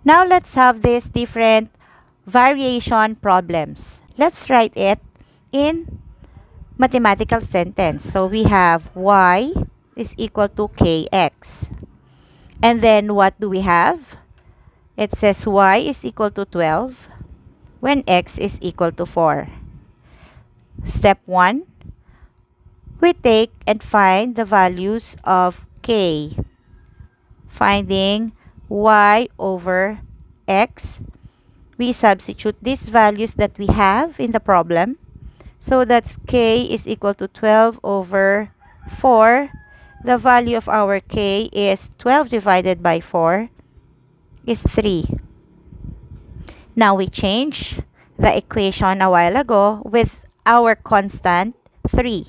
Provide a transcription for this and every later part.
Now let's have these different variation problems. Let's write it in mathematical sentence. So we have y is equal to kx. And then what do we have? It says y is equal to 12 when x is equal to 4. Step 1, we take and find the values of k. Finding y over x, we substitute these values that we have in the problem. So that's k is equal to 12 over 4. The value of our k is 12 divided by 4 is 3. Now we change the equation a while ago with our constant 3.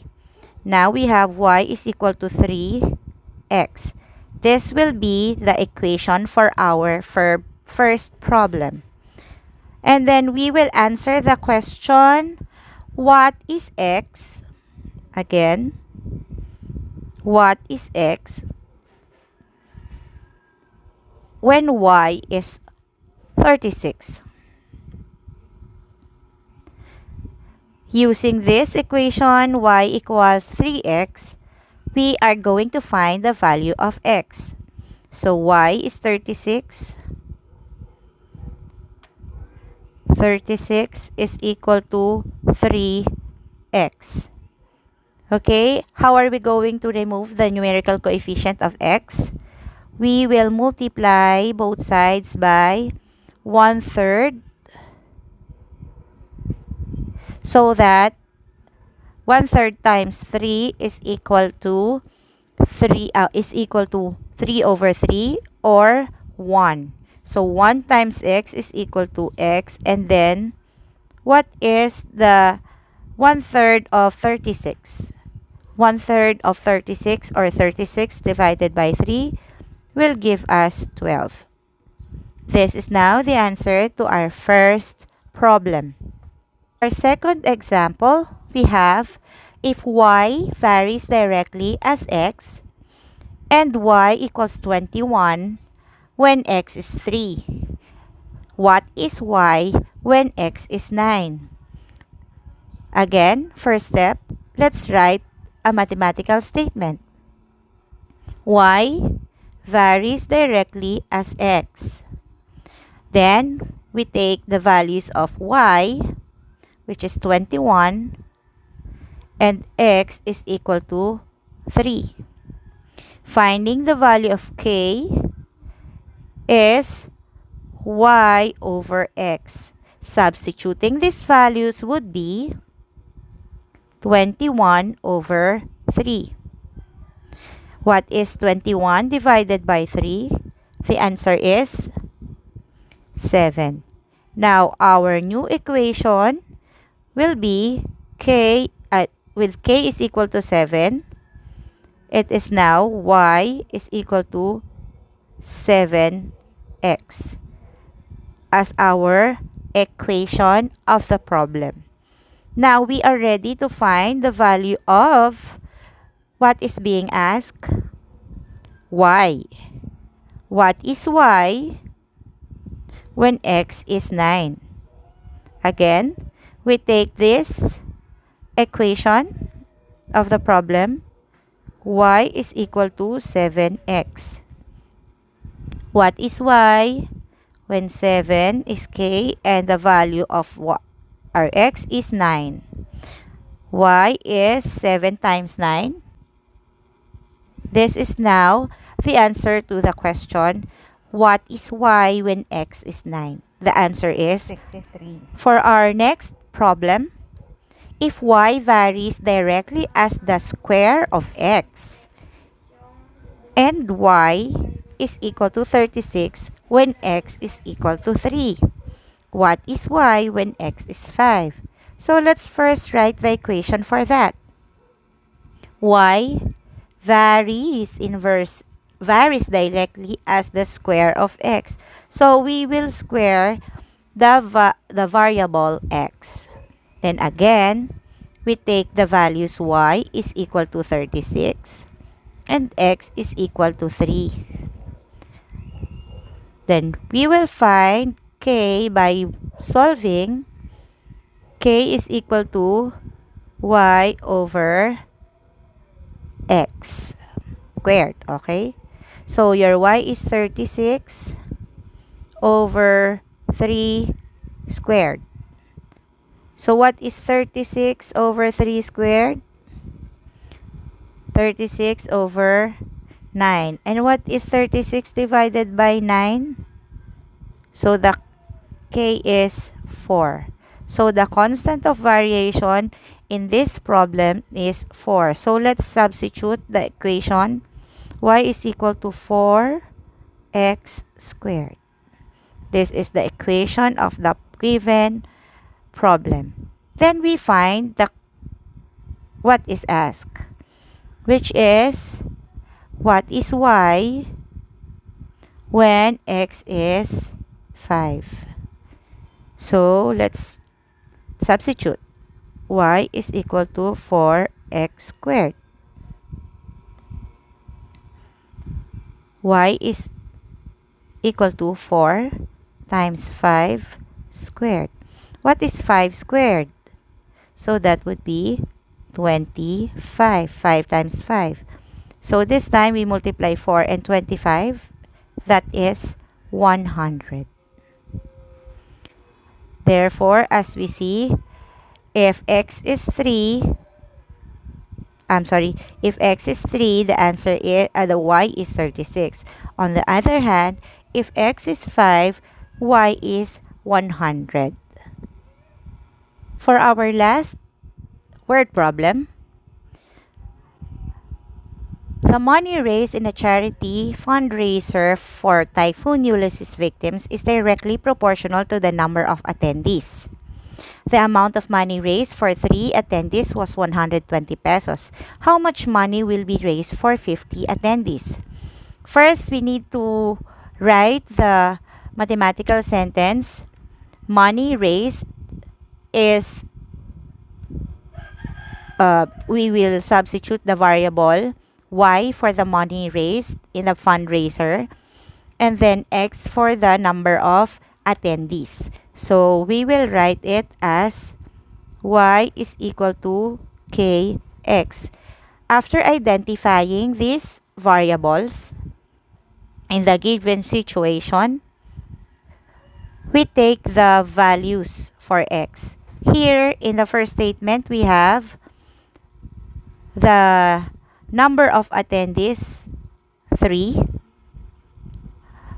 Now we have y is equal to 3x. This will be the equation for our first problem. And then we will answer the question, what is x? Again, what is x when y is 36? Using this equation, y equals 3x, we are going to find the value of x. So y is 36. 36 is equal to 3x. Okay, how are we going to remove the numerical coefficient of x? We will multiply both sides by 1/3, so that 1/3 times 3 is equal to 3 over 3 or 1. So 1 times x is equal to x, and then what is the 1/3 of 36? 1/3 of 36 or 36 divided by 3 will give us 12. This is now the answer to our first problem. Our second example, we have if y varies directly as x and y equals 21 when x is 3. What is y when x is 9? Again, first step, let's write a mathematical statement. Y varies directly as x. Then, we take the values of y, which is 21, and x is equal to 3. Finding the value of k is y over x. Substituting these values would be 21 over 3. What is 21 divided by 3? The answer is 7. Now, our new equation will be k, with k is equal to 7. It is now y is equal to 7x as our equation of the problem. Now, we are ready to find the value of what is being asked? Y. What is y when x is 9? Again, we take this equation of the problem. Y is equal to 7x. What is y when 7 is k and the value of our x is 9? Y is 7 times 9. This is now the answer to the question, what is y when x is 9? The answer is 63. For our next problem, if y varies directly as the square of x and y is equal to 36 when x is equal to 3. What is y when x is 5? So let's first write the equation for that. Y varies directly as the square of x. So we will square the variable x. Then again, we take the values y is equal to 36 and x is equal to 3. Then we will find k by solving. K is equal to y over x squared. Okay? So your y is 36 over 3 squared. So what is 36 over 3 squared? 36 over 9. And what is 36 divided by 9? So the k is 4. So the constant of variation in this problem is 4. So let's substitute the equation. Y is equal to 4x squared. This is the equation of the given problem. Then we find what is asked, which is what is y when x is 5. So let's substitute. Y is equal to 4x squared. Y is equal to 4 times 5 squared. What is 5 squared? So that would be 25. 5 times 5. So this time we multiply 4 and 25. That is 100. Therefore, as we see, if x is 3, if x is 3, the answer is, the y is 36. On the other hand, if x is 5, y is 100. For our last word problem, the money raised in a charity fundraiser for Typhoon Ulysses victims is directly proportional to the number of attendees. The amount of money raised for 3 attendees was 120 pesos. How much money will be raised for 50 attendees? First, we need to write the mathematical sentence. Money raised is, we will substitute the variable y for the money raised in the fundraiser, and then x for the number of attendees. So we will write it as y is equal to kx. After identifying these variables in the given situation, we take the values for x. Here in the first statement, we have the number of attendees, 3.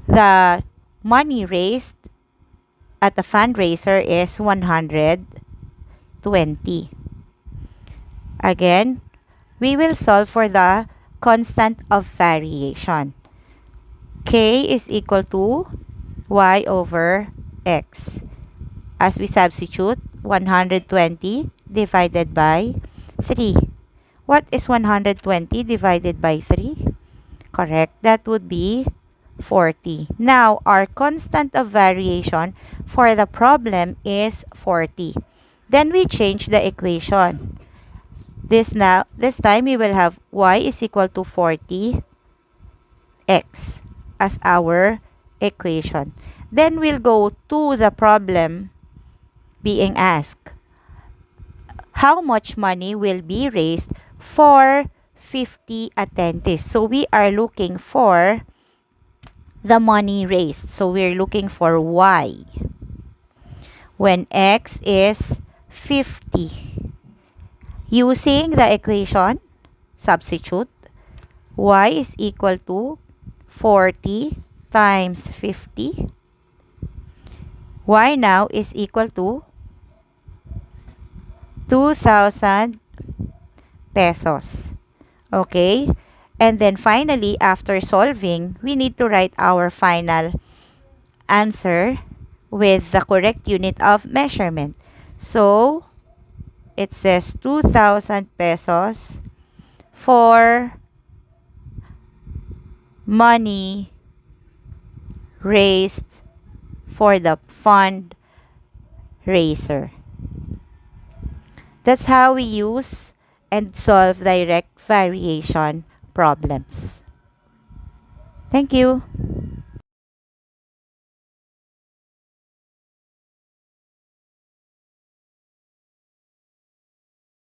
The money raised at the fundraiser is 120. Again, we will solve for the constant of variation. K is equal to y over x. As we substitute, 120 divided by 3. What is 120 divided by 3? Correct. That would be 40. Now, our constant of variation for the problem is 40. Then we change the equation. This time we will have y is equal to 40x as our equation. Then we'll go to the problem being asked. How much money will be raised for 50 attendees? So we are looking for the money raised. So we're looking for y when x is 50. Using the equation, substitute, y is equal to 40 times 50. Y now is equal to 2,000 pesos. Okay? And then finally, after solving, we need to write our final answer with the correct unit of measurement. So, it says 2,000 pesos for money raised for the fundraiser. That's how we use and solve direct variation problems. Thank you.